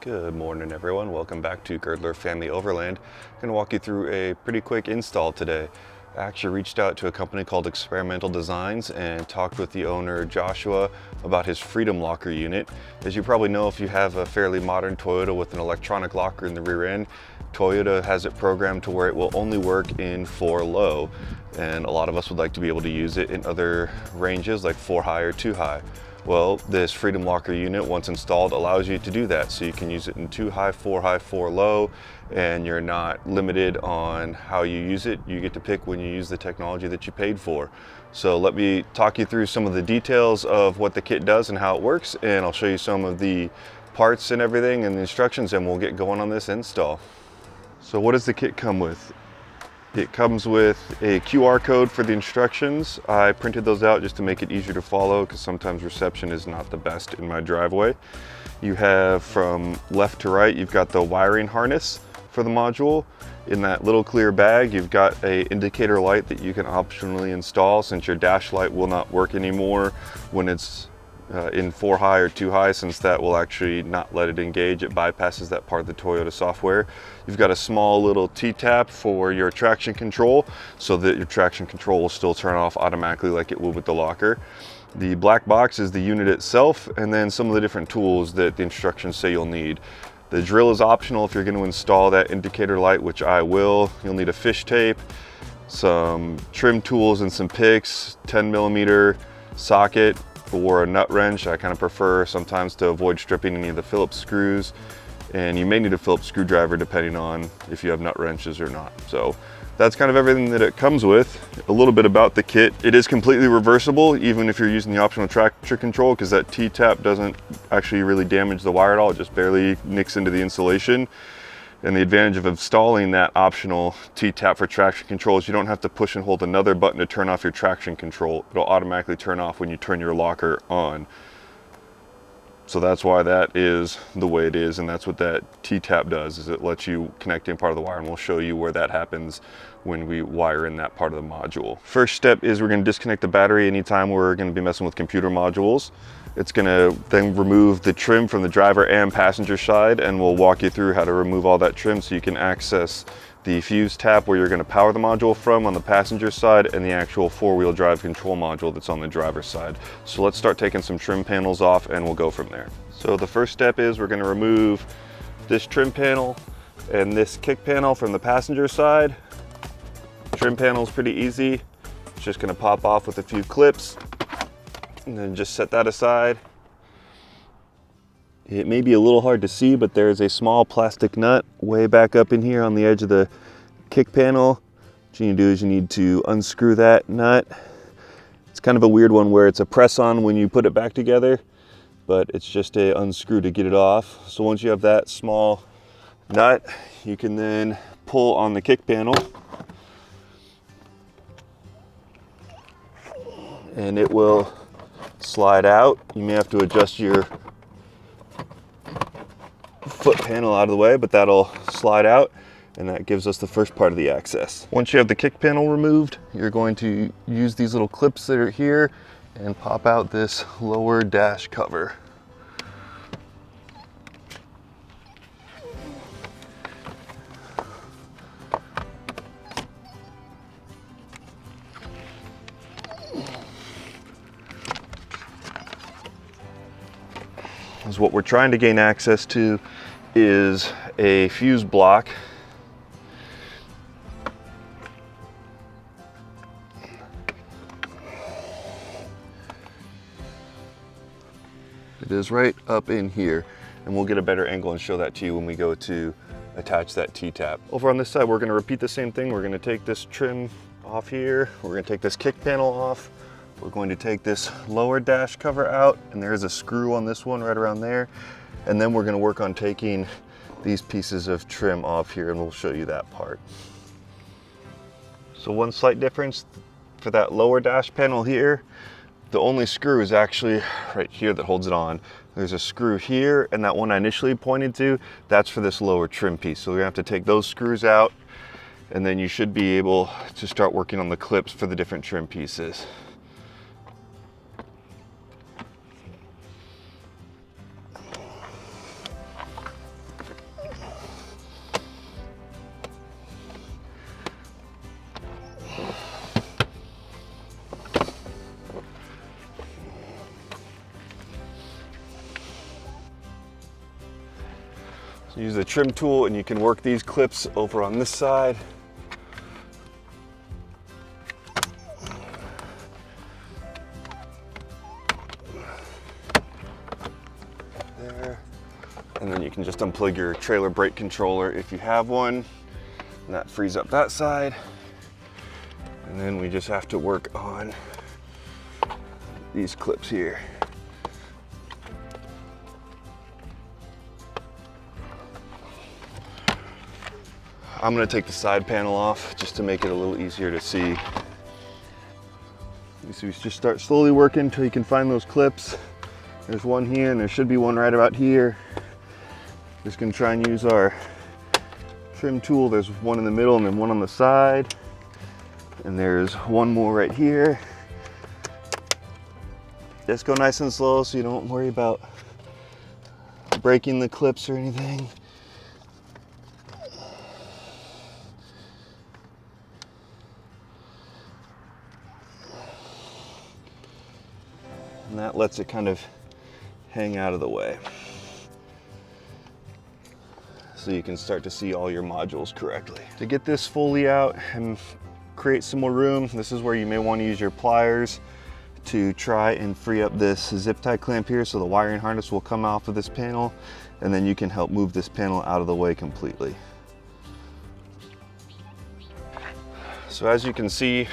Good morning everyone, welcome back to Girdler Family Overland. I'm going to walk you through a pretty quick install today. I actually reached out to a company called Experimental Designs and talked with the owner Joshua about his Freedom Locker unit. As you probably know, if you have a fairly modern Toyota with an electronic locker in the rear end, Toyota has it programmed to where it will only work in 4 low, and a lot of us would like to be able to use it in other ranges like 4 high or 2 high. Well, this Freedom Locker unit, once installed, allows you to do that. So you can use it in 2 high, 4 low, and you're not limited on how you use it. You get to pick when you use the technology that you paid for. So let me talk you through some of the details of what the kit does and how it works, and I'll show you some of the parts and everything and the instructions, and we'll get going on this install. So what does the kit come with? It comes with a QR code for the instructions. I printed those out just to make it easier to follow because sometimes reception is not the best in my driveway. You have from left to right, you've got the wiring harness for the module. In that little clear bag, you've got an indicator light that you can optionally install since your dash light will not work anymore when it's in 4 high or 2 high, since that will actually not let it engage. It bypasses that part of the Toyota software. You've got a small little T-tap for your traction control so that your traction control will still turn off automatically like it will with the locker. The black box is the unit itself, and then some of the different tools that the instructions say you'll need. The drill is optional if you're going to install that indicator light, which I will. You'll need a fish tape, some trim tools and some picks, 10mm socket, or a nut wrench. I kind of prefer sometimes to avoid stripping any of the Phillips screws, and you may need a Phillips screwdriver depending on if you have nut wrenches or not. So that's kind of everything that it comes with. A little bit about the kit: it is completely reversible even if you're using the optional traction control, because that T-tap doesn't actually really damage the wire at all. It just barely nicks into the insulation. And the advantage of installing that optional T-tap for traction control is you don't have to push and hold another button to turn off your traction control. It'll automatically turn off when you turn your locker on. So that's why that is the way it is, and that's what that T-tap does, is it lets you connect in part of the wire, and we'll show you where that happens when we wire in that part of the module. First step is we're going to disconnect the battery anytime we're going to be messing with computer modules. It's going to then remove the trim from the driver and passenger side, and we'll walk you through how to remove all that trim so you can access the fuse tap where you're going to power the module from on the passenger side, and the actual 4-wheel drive control module that's on the driver's side. So let's start taking some trim panels off and we'll go from there. So the first step is we're going to remove this trim panel and this kick panel from the passenger side. Trim panel is pretty easy. It's just going to pop off with a few clips, and then just set that aside. It may be a little hard to see, but there's a small plastic nut way back up in here on the edge of the kick panel. What you need to do is you need to unscrew that nut. It's kind of a weird one where it's a press on when you put it back together, but it's just a unscrew to get it off. So once you have that small nut, you can then pull on the kick panel, and it will slide out. You may have to adjust your foot panel out of the way, but that'll slide out, and that gives us the first part of the access. Once you have the kick panel removed, you're going to use these little clips that are here and pop out this lower dash cover. What we're trying to gain access to is a fuse block. It is right up in here, and we'll get a better angle and show that to you when we go to attach that T-tap. Over on this side, we're going to repeat the same thing. We're going to take this trim off here. We're going to take this kick panel off. We're going to take this lower dash cover out, and there's a screw on this one right around there. And then we're going to work on taking these pieces of trim off here, and we'll show you that part. So one slight difference for that lower dash panel here, the only screw is actually right here that holds it on. There's a screw here, and that one I initially pointed to, that's for this lower trim piece. So we're going to have to take those screws out, and then you should be able to start working on the clips for the different trim pieces. So use the trim tool and you can work these clips over on this side. There. And then you can just unplug your trailer brake controller if you have one. And that frees up that side. And then we just have to work on these clips here. I'm gonna take the side panel off just to make it a little easier to see. So you just start slowly working until you can find those clips. There's one here and there should be one right about here. Just gonna try and use our trim tool. There's one in the middle and then one on the side. And there's one more right here. Just go nice and slow so you don't worry about breaking the clips or anything. And that lets it kind of hang out of the way. So you can start to see all your modules correctly. To get this fully out and create some more room, this is where you may want to use your pliers to try and free up this zip tie clamp here so the wiring harness will come off of this panel, and then you can help move this panel out of the way completely. So as you can see,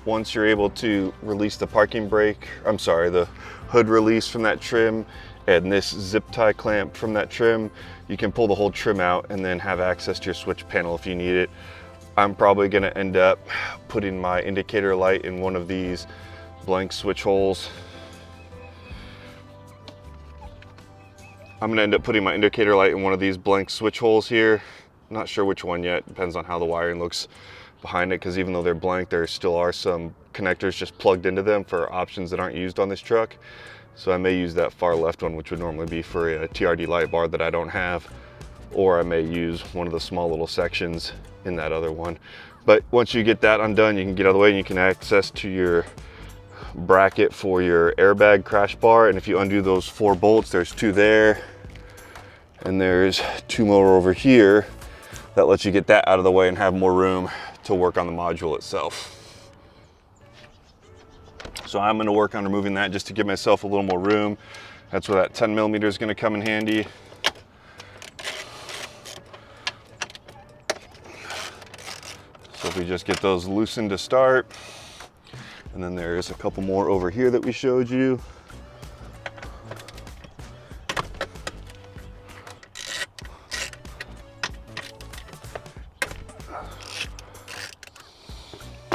once you're able to release the parking brake, the hood release from that trim and this zip tie clamp from that trim, you can pull the whole trim out and then have access to your switch panel if you need it. I'm probably gonna end up putting my indicator light in one of these blank switch holes. I'm gonna end up putting my indicator light in one of these blank switch holes here. I'm not sure which one yet, depends on how the wiring looks behind it, because even though they're blank, there still are some connectors just plugged into them for options that aren't used on this truck. So I may use that far left one, which would normally be for a TRD light bar that I don't have, or I may use one of the small little sections in that other one. But once you get that undone, you can get out of the way and you can access to your bracket for your airbag crash bar. And if you undo those 4 bolts, there's 2 there and there's 2 more over here. That lets you get that out of the way and have more room to work on the module itself. So I'm going to work on removing that just to give myself a little more room. That's where that 10mm is going to come in handy. So if we just get those loosened to start, and then there's a couple more over here that we showed you.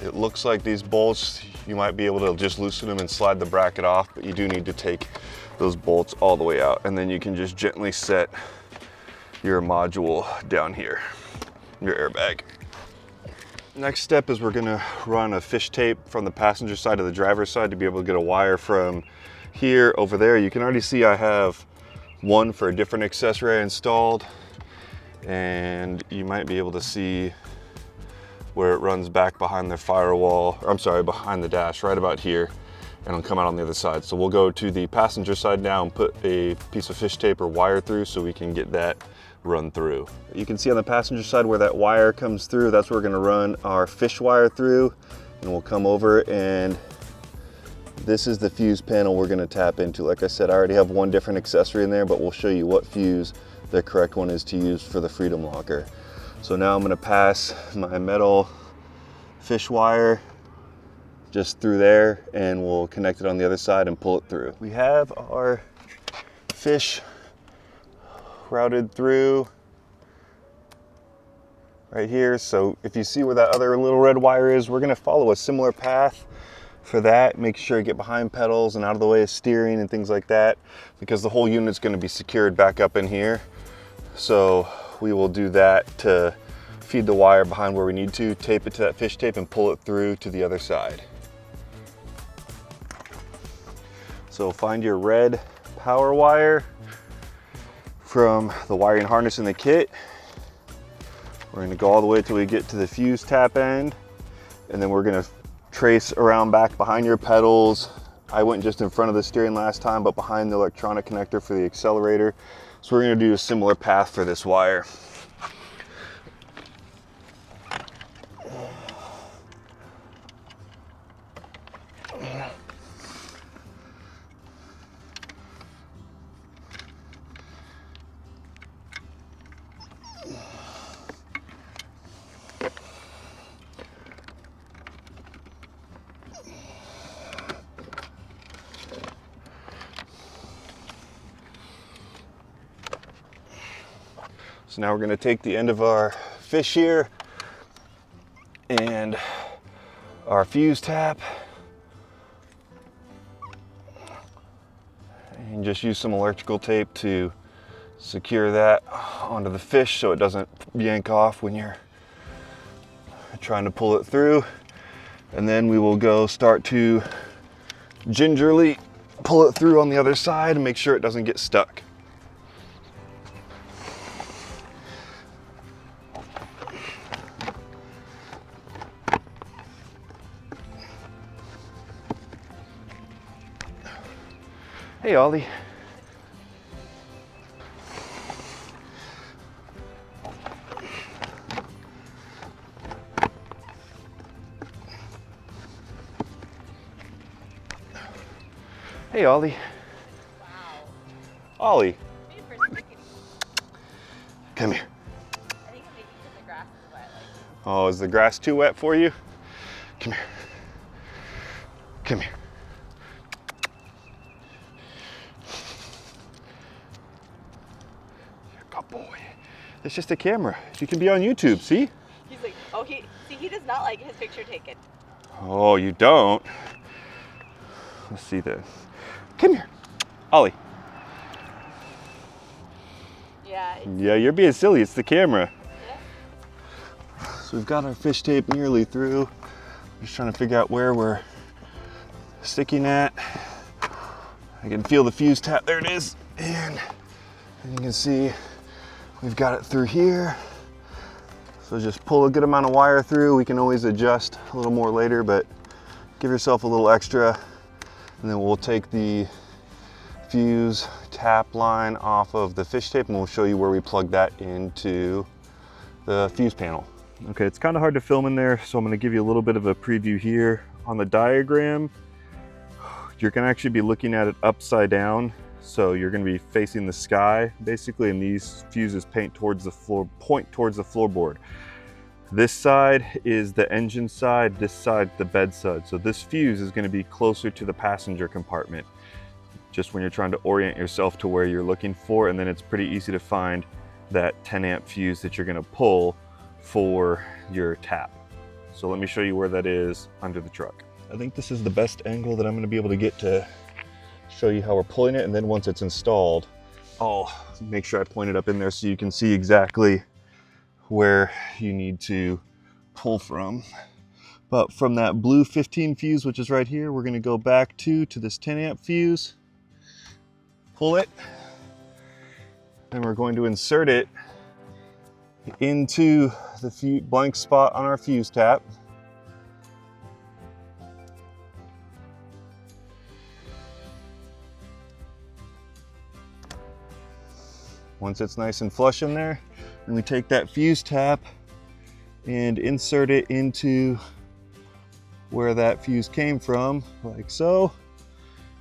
It looks like these bolts, you might be able to just loosen them and slide the bracket off, but you do need to take those bolts all the way out, and then you can just gently set your module down here, your airbag. Next step is we're gonna run a fish tape from the passenger side to the driver's side to be able to get a wire from here over there. You can already see I have one for a different accessory I installed, and you might be able to see where it runs back behind the firewall, or I'm sorry, behind the dash, right about here, and it'll come out on the other side. So we'll go to the passenger side now and put a piece of fish tape or wire through so we can get that run through. You can see on the passenger side where that wire comes through, that's where we're gonna run our fish wire through, and we'll come over, and this is the fuse panel we're gonna tap into. Like I said, I already have one different accessory in there, but we'll show you what fuse the correct one is to use for the Freedom Locker. So now I'm gonna pass my metal fish wire just through there, and we'll connect it on the other side and pull it through. We have our fish routed through right here. So if you see where that other little red wire is, we're gonna follow a similar path for that. Make sure you get behind pedals and out of the way of steering and things like that, because the whole unit's gonna be secured back up in here. So we will do that to feed the wire behind where we need to, tape it to that fish tape and pull it through to the other side. So find your red power wire from the wiring harness in the kit. We're gonna go all the way till we get to the fuse tap end, and then we're gonna trace around back behind your pedals. I went just in front of the steering last time, but behind the electronic connector for the accelerator. So we're going to do a similar path for this wire. So now we're going to take the end of our fish here and our fuse tap and just use some electrical tape to secure that onto the fish so it doesn't yank off when you're trying to pull it through. And then we will go start to gingerly pull it through on the other side and make sure it doesn't get stuck. Hey, Ollie. Hey, Ollie. Wow. Ollie. Maybe for stickity. Come here. I think maybe because the grass is wet. Like, Oh, is the grass too wet for you? Come here. Come here. You're a good boy. It's just a camera. You can be on YouTube, see? he's like, oh, he does not like his picture taken. Oh, you don't? Let's see this. Come here. Ollie. Yeah. Yeah, you're being silly. It's the camera. Yeah. So we've got our fish tape nearly through. Just trying to figure out where we're sticking at. I can feel the fuse tap. There it is. And you can see we've got it through here. So just pull a good amount of wire through. We can always adjust a little more later, but give yourself a little extra. And then we'll take the fuse tap line off of the fish tape and we'll show you where we plug that into the fuse panel. Okay, it's kind of hard to film in there, so I'm going to give you a little bit of a preview here. On the diagram, you're going to actually be looking at it upside down. So you're going to be facing the sky basically, and these fuses point towards the floorboard. This side is the engine side, this side the bed side. So this fuse is going to be closer to the passenger compartment, just when you're trying to orient yourself to where you're looking for, and then it's pretty easy to find that 10 amp fuse that you're going to pull for your tap. So let me show you where that is under the truck. I think this is the best angle that I'm going to be able to get to show you how we're pulling it, and then once it's installed, I'll make sure I point it up in there so you can see exactly where you need to pull from. But from that blue 15 fuse, which is right here, we're going to go back to this 10 amp fuse, pull it, and we're going to insert it into the blank spot on our fuse tap. Once it's nice and flush in there, then we take that fuse tap and insert it into where that fuse came from, like so.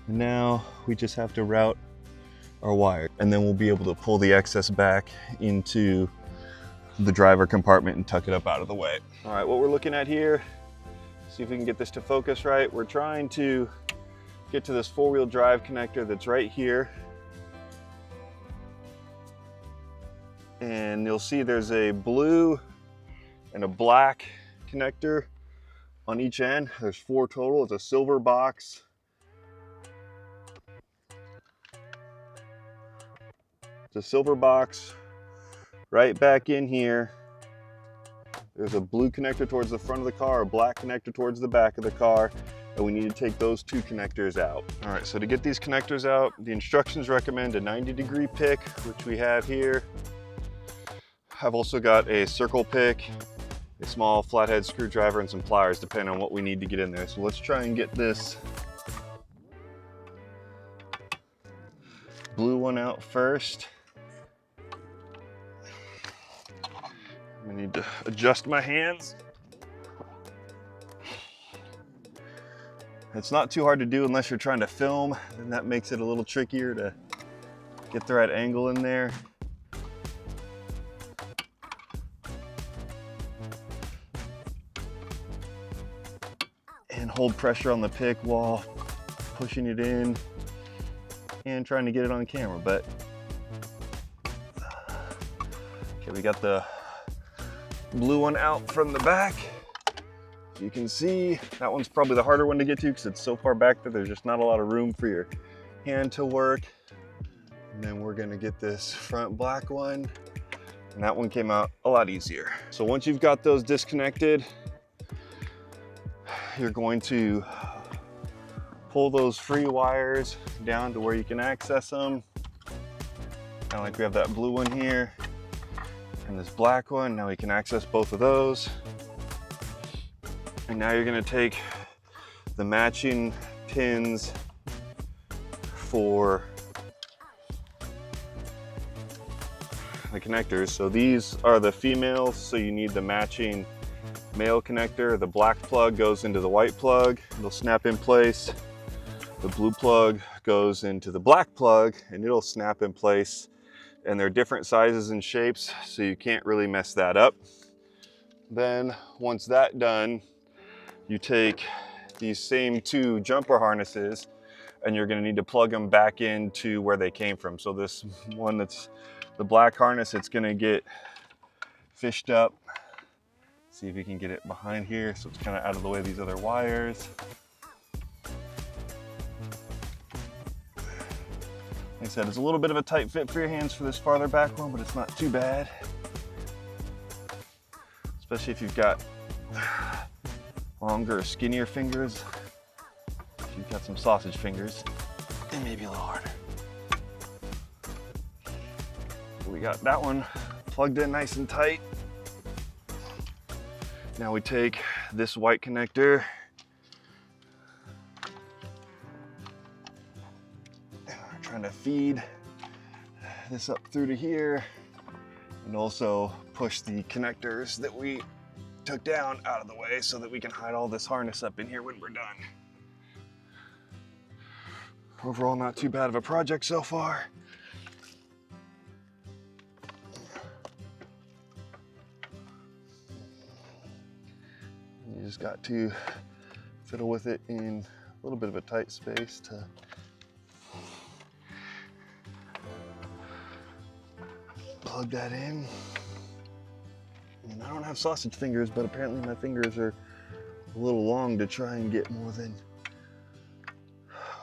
And now we just have to route our wire, and then we'll be able to pull the excess back into the driver compartment and tuck it up out of the way. All right, what we're looking at here, see if we can get this to focus right. We're trying to get to this four-wheel drive connector that's right here. And you'll see there's a blue and a black connector on each end. There's 4 total. It's a silver box. It's a silver box right back in here. There's a blue connector towards the front of the car, a black connector towards the back of the car, and we need to take those 2 connectors out. All right, so to get these connectors out, the instructions recommend a 90-degree pick, which we have here. I've also got a circle pick, a small flathead screwdriver, and some pliers, depending on what we need to get in there. So let's try and get this blue one out first. I need to adjust my hands. It's not too hard to do unless you're trying to film, and that makes it a little trickier to get the right angle in there. And hold pressure on the pick while pushing it in and trying to get it on camera. But okay, we got the blue one out from the back. You can see that one's probably the harder one to get to because it's so far back that there's just not a lot of room for your hand to work. And then we're gonna get this front black one, and that one came out a lot easier. So once you've got those disconnected, you're going to pull those free wires down to where you can access them. Kind of like we have that blue one here and this black one. Now we can access both of those. And now you're gonna take the matching pins for the connectors. So these are the females, so you need the matching male connector. The black plug goes into the white plug. It'll snap in place. The blue plug goes into the black plug and it'll snap in place. And they're different sizes and shapes, so you can't really mess that up. Then once that's done, you take these same two jumper harnesses and you're gonna need to plug them back into where they came from. So this one that's the black harness, it's gonna get fished up. See if you can get it behind here so it's kind of out of the way of these other wires. Like I said, it's a little bit of a tight fit for your hands for this farther back one, but it's not too bad. Especially if you've got longer, skinnier fingers. If you've got some sausage fingers, it may be a little harder. We got that one plugged in nice and tight. Now we take this white connector and we're trying to feed this up through to here and also push the connectors that we took down out of the way so that we can hide all this harness up in here when we're done. Overall, not too bad of a project so far. You just got to fiddle with it in a little bit of a tight space to plug that in. And I don't have sausage fingers, but apparently my fingers are a little long to try and get more than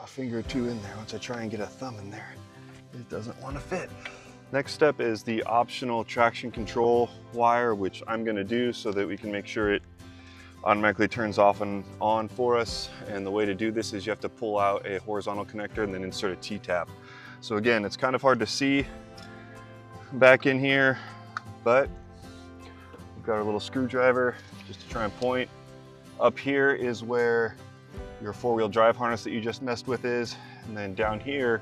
a finger or two in there. Once I try and get a thumb in there, it doesn't want to fit. Next step is the optional traction control wire, which I'm going to do so that we can make sure it automatically turns off and on for us. And the way to do this is you have to pull out a horizontal connector and then insert a T-tap. So again, it's kind of hard to see back in here, but we've got our little screwdriver just to try and point. Up here is where your four-wheel drive harness that you just messed with is. And then down here,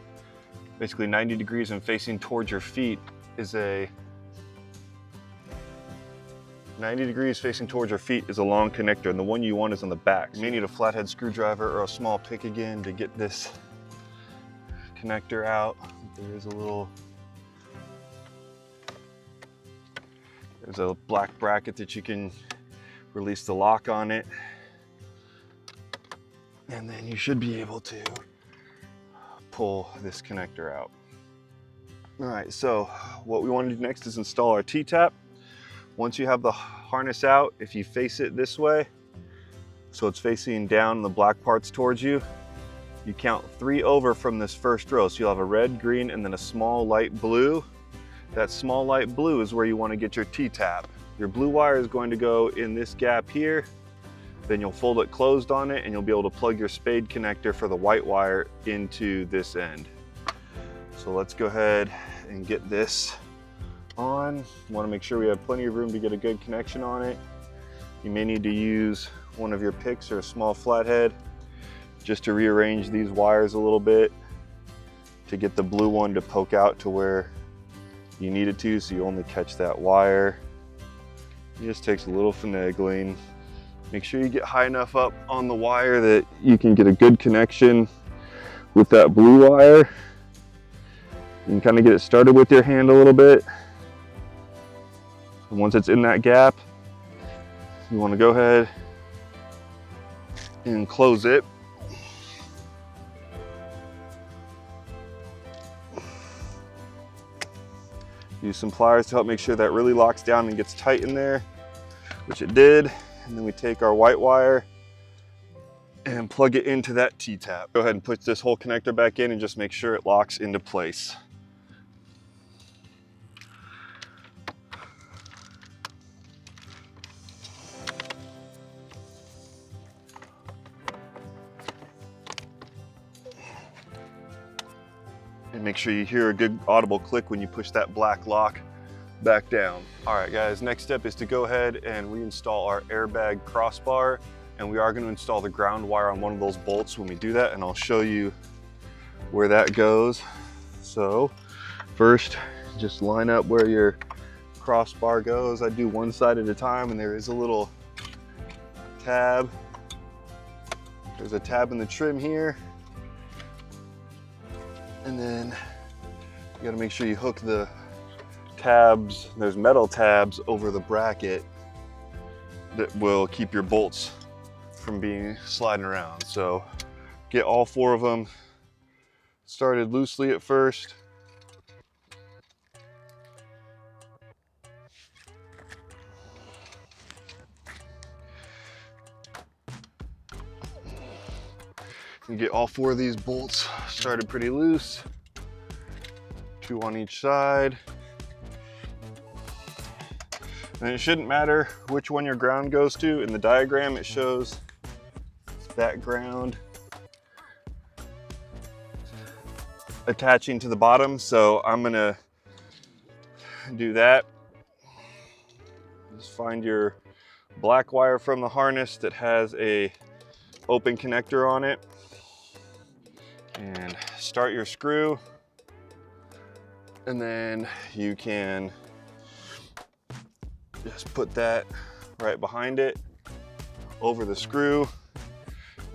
basically 90 degrees and facing towards your feet is a 90 degrees facing towards your feet is a long connector, and the one you want is on the back. You may need a flathead screwdriver or a small pick again to get this connector out. There's a black bracket that you can release the lock on it. And then you should be able to pull this connector out. All right, so what we want to do next is install our T-tap. Once you have the harness out, if you face it this way, so it's facing down, the black part's towards you, you count 3 over from this first row. So you'll have a red, green, and then a small light blue. That small light blue is where you want to get your T-tap. Your blue wire is going to go in this gap here. Then you'll fold it closed on it and you'll be able to plug your spade connector for the white wire into this end. So let's go ahead and get this on. You want to make sure we have plenty of room to get a good connection on it. You may need to use one of your picks or a small flathead just to rearrange these wires a little bit to get the blue one to poke out to where you need it to, so you only catch that wire. It just takes a little finagling. Make sure you get high enough up on the wire that you can get a good connection with that blue wire. You can kind of get it started with your hand a little bit. And once it's in that gap, you want to go ahead and close it. Use some pliers to help make sure that really locks down and gets tight in there, which it did. And then we take our white wire and plug it into that T-tap. Go ahead and put this whole connector back in and just make sure it locks into place. And make sure you hear a good audible click when you push that black lock back down. All right guys, next step is to go ahead and reinstall our airbag crossbar, and we are going to install the ground wire on one of those bolts when we do that, and I'll show you where that goes. So first, just line up where your crossbar goes. I do one side at a time, and there is a little tab. There's a tab in the trim here. And then you gotta make sure you hook the tabs. There's metal tabs over the bracket that will keep your bolts from being sliding around. So get all 4 of them started loosely at first. You get all 4 of these bolts started pretty loose, 2 on each side. And it shouldn't matter which one your ground goes to. In the diagram, it shows that ground attaching to the bottom. So I'm gonna do that. Just find your black wire from the harness that has a open connector on it, and start your screw, and then you can just put that right behind it over the screw,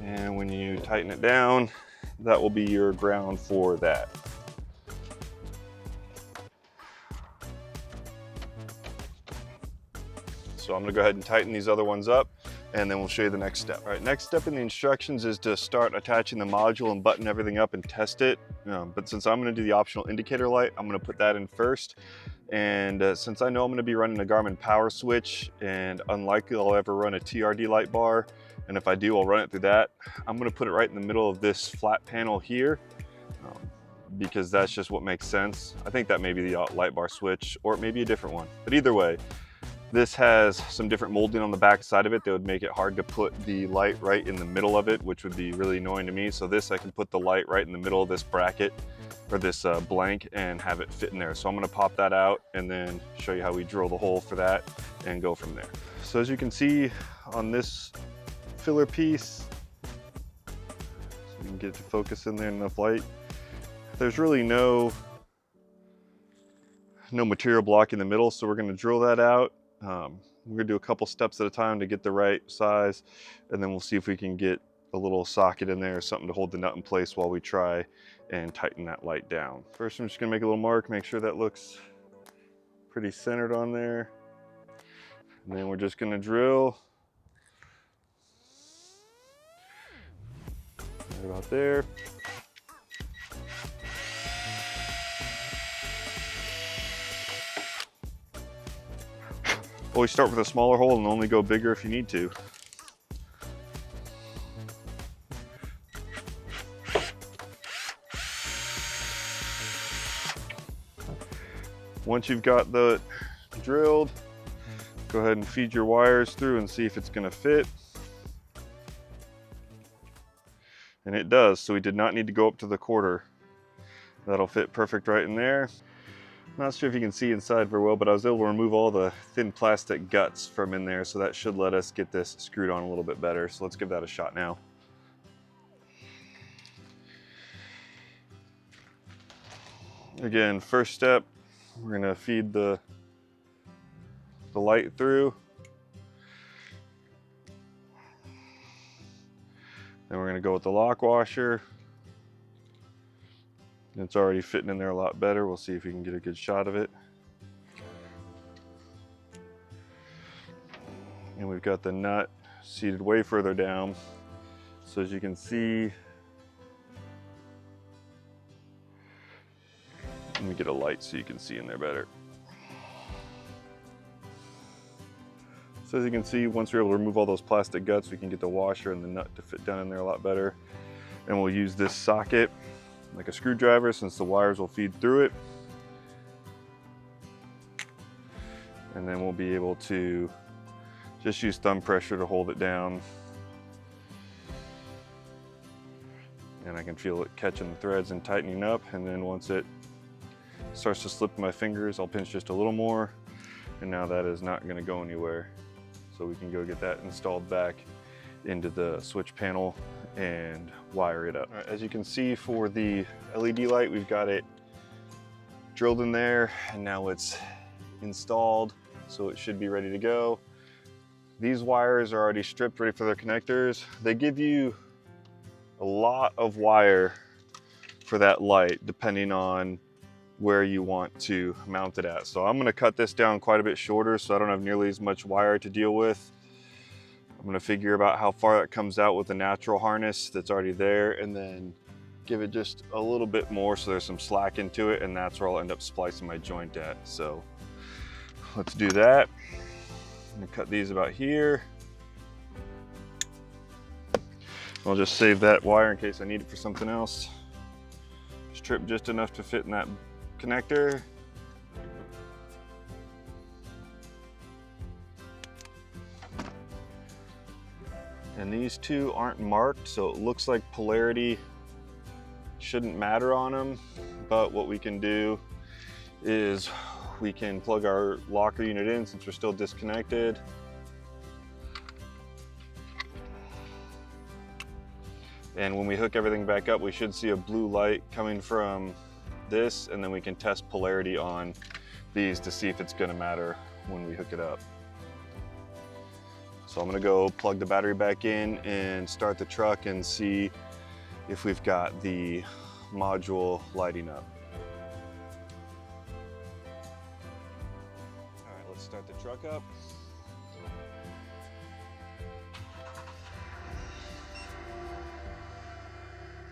and when you tighten it down, that will be your ground for that. So I'm gonna go ahead and tighten these other ones up, and then we'll show you the next step. All right, next step in the instructions is to start attaching the module and button everything up and test it. But since I'm gonna do the optional indicator light, I'm gonna put that in first. And since I know I'm gonna be running a Garmin power switch, and unlikely I'll ever run a TRD light bar, and if I do, I'll run it through that, I'm gonna put it right in the middle of this flat panel here, because that's just what makes sense. I think that may be the light bar switch, or it may be a different one. But either way, this has some different molding on the back side of it that would make it hard to put the light right in the middle of it, which would be really annoying to me. So this, I can put the light right in the middle of this bracket, or this blank, and have it fit in there. So I'm gonna pop that out and then show you how we drill the hole for that and go from there. So as you can see on this filler piece, so you can get to focus in there enough light, there's really no material block in the middle, so we're gonna drill that out. We're gonna do a couple steps at a time to get the right size, and then we'll see if we can get a little socket in there or something to hold the nut in place while we try and tighten that light down. First, I'm just gonna make a little mark, make sure that looks pretty centered on there. And then we're just gonna drill right about there. Always start with a smaller hole and only go bigger if you need to. Once you've got the drilled, go ahead and feed your wires through and see if it's gonna fit. And it does, so we did not need to go up to the quarter. That'll fit perfect right in there. Not sure if you can see inside very well, but I was able to remove all the thin plastic guts from in there, so that should let us get this screwed on a little bit better. So let's give that a shot now. Again, first step, we're gonna feed the light through. Then we're gonna go with the lock washer. It's already fitting in there a lot better. We'll see if we can get a good shot of it. And we've got the nut seated way further down. So as you can see, let me get a light so you can see in there better. So as you can see, once we're able to remove all those plastic guts, we can get the washer and the nut to fit down in there a lot better. And we'll use this socket like a screwdriver since the wires will feed through it. And then we'll be able to just use thumb pressure to hold it down. And I can feel it catching the threads and tightening up. And then once it starts to slip my fingers, I'll pinch just a little more. And now that is not gonna go anywhere. So we can go get that installed back into the switch panel and wire it up. All right, as you can see for the LED light, we've got it drilled in there and now it's installed, so it should be ready to go. These wires are already stripped, ready for their connectors. They give you a lot of wire for that light, depending on where you want to mount it at. So I'm gonna cut this down quite a bit shorter so I don't have nearly as much wire to deal with. I'm gonna figure about how far that comes out with the natural harness that's already there and then give it just a little bit more so there's some slack into it, and that's where I'll end up splicing my joint at. So let's do that. I'm gonna cut these about here. I'll just save that wire in case I need it for something else. Strip just enough to fit in that connector. And these two aren't marked, so it looks like polarity shouldn't matter on them. But what we can do is we can plug our locker unit in since we're still disconnected. And when we hook everything back up, we should see a blue light coming from this, and then we can test polarity on these to see if it's gonna matter when we hook it up. So I'm gonna go plug the battery back in and start the truck and see if we've got the module lighting up. All right, let's start the truck up.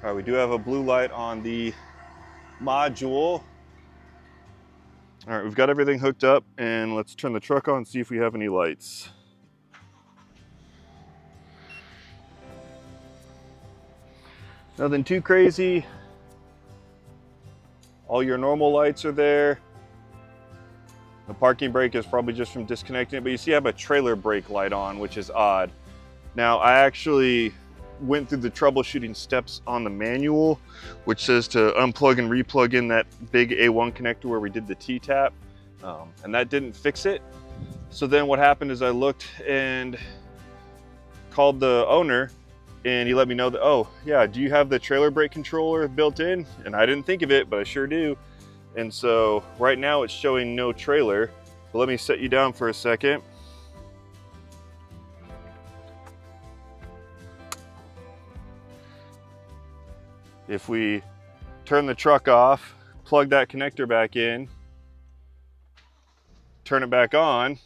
All right, we do have a blue light on the module. All right, we've got everything hooked up, and let's turn the truck on and see if we have any lights. Nothing too crazy. All your normal lights are there. The parking brake is probably just from disconnecting it, but you see I have a trailer brake light on, which is odd. Now, I actually went through the troubleshooting steps on the manual, which says to unplug and replug in that big A1 connector where we did the T-tap, and that didn't fix it. So then what happened is I looked and called the owner, and he let me know that, oh yeah, do you have the trailer brake controller built in? And I didn't think of it, but I sure do. And so right now it's showing no trailer. But let me set you down for a second. If we turn the truck off, plug that connector back in, turn it back on,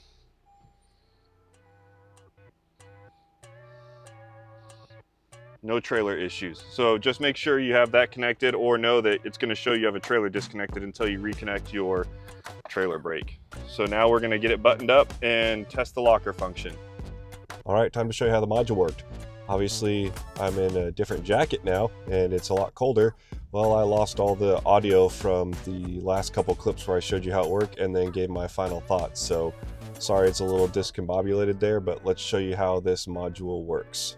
no trailer issues. So just make sure you have that connected, or know that it's going to show you have a trailer disconnected until you reconnect your trailer brake. So now we're going to get it buttoned up and test the locker function. All right, time to show you how the module worked. Obviously, I'm in a different jacket now and it's a lot colder. Well, I lost all the audio from the last couple clips where I showed you how it worked and then gave my final thoughts. So sorry it's a little discombobulated there, but let's show you how this module works.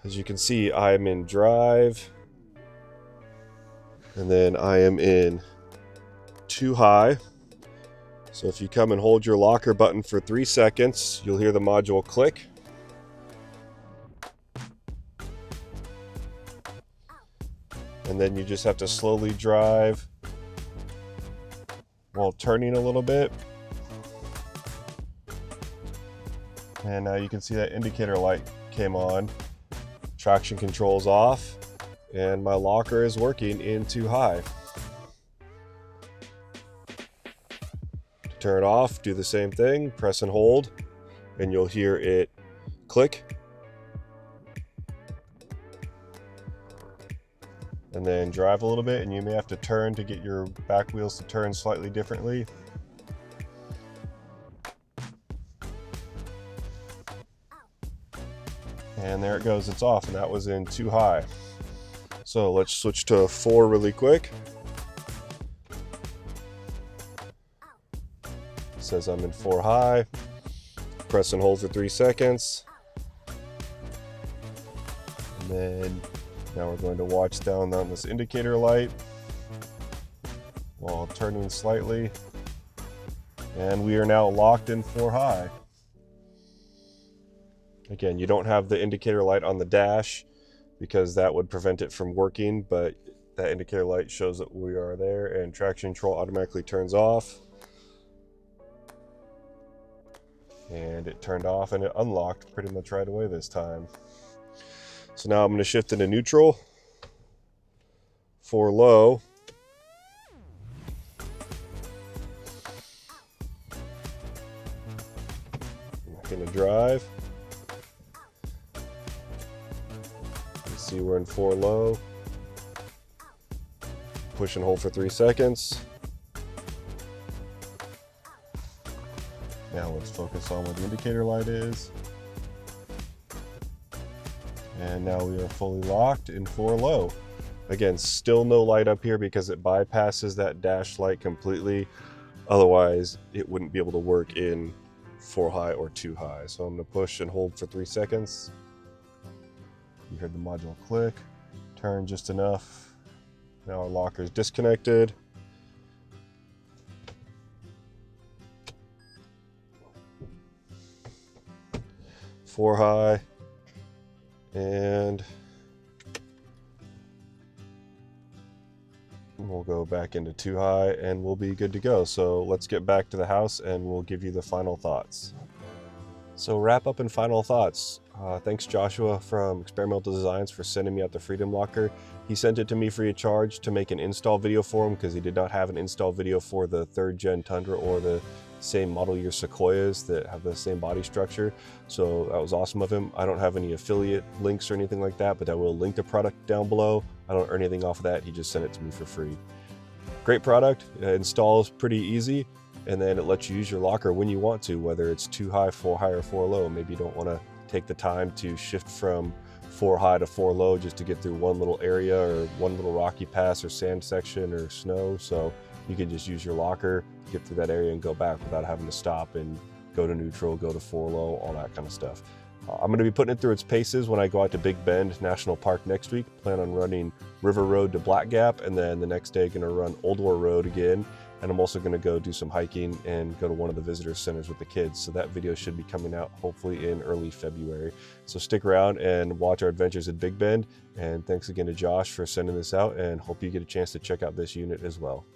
As you can see, I'm in drive, and then I am in 2 high. So if you come and hold your locker button for 3 seconds, you'll hear the module click. And then you just have to slowly drive while turning a little bit. And now you can see that indicator light came on. Traction control's off, and my locker is working in too high. To turn it off, do the same thing, press and hold, and you'll hear it click. And then drive a little bit, and you may have to turn to get your back wheels to turn slightly differently. And there it goes, it's off, and that was in too high. So let's switch to 4 really quick. It says I'm in 4 high. Press and hold for 3 seconds. And then now we're going to watch down on this indicator light while turning slightly. And we are now locked in 4 high. Again, you don't have the indicator light on the dash because that would prevent it from working, but that indicator light shows that we are there, and traction control automatically turns off. And it turned off and it unlocked pretty much right away this time. So now I'm going to shift into neutral for low. I'm going to drive. See, we're in 4 low. Push and hold for 3 seconds. Now let's focus on what the indicator light is. And now we are fully locked in 4 low. Again, still no light up here because it bypasses that dash light completely. Otherwise, it wouldn't be able to work in 4 high or 2 high. So I'm going to push and hold for 3 seconds. You heard the module click, turn just enough. Now our locker is disconnected. Four high, and we'll go back into 2 high and we'll be good to go. So let's get back to the house and we'll give you the final thoughts. So wrap up and final thoughts. Thanks Joshua from Experimental Designs for sending me out the Freedom Locker. He sent it to me free of charge to make an install video for him because he did not have an install video for the 3rd gen Tundra or the same model year Sequoias that have the same body structure. So that was awesome of him. I don't have any affiliate links or anything like that, but I will link the product down below. I don't earn anything off of that. He just sent it to me for free. Great product. It installs pretty easy. And then it lets you use your locker when you want to, whether it's 2 high, 4 high, or 4 low. Maybe you don't want to take the time to shift from 4 high to 4 low just to get through one little area or one little rocky pass or sand section or snow. So you can just use your locker, get through that area and go back without having to stop and go to neutral, go to 4 low, all that kind of stuff. I'm going to be putting it through its paces when I go out to Big Bend National Park next week. Plan on running River Road to Black Gap, and then the next day going to run Old War Road again. And I'm also going to go do some hiking and go to one of the visitor centers with the kids. So that video should be coming out hopefully in early February. So stick around and watch our adventures at Big Bend. And thanks again to Josh for sending this out, and hope you get a chance to check out this unit as well.